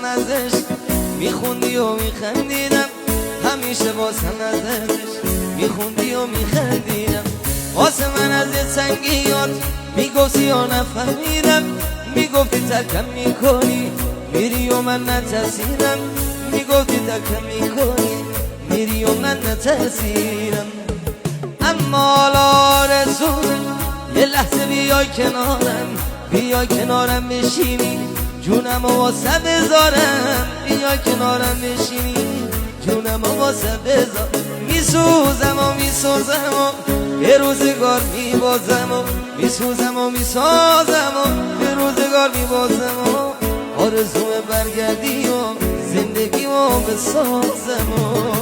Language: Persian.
ازش میخوندی و میخندیدم، همیشه واسم ازش میخوندی و میخندیدم. واسه من از یه سنگیات میگفتی و نفهمیدم، میگفتی ترکم میکنی میری و من نترسیدم، میگفتی ترکم میکنی میری و من نترسیدم. اما حالا آرزومه یه لحظه بیای کنارم، بیای کنارم بشینی جونم و واسه بذارم، بیای کنارم بشینی جونم و واسه بذارم. میسوزم و میسوزم و یه روزگار میبازم و میسوزم و میسازم و یه روزگار میبازم و آرزوم برگردی و زندگی و بسازم و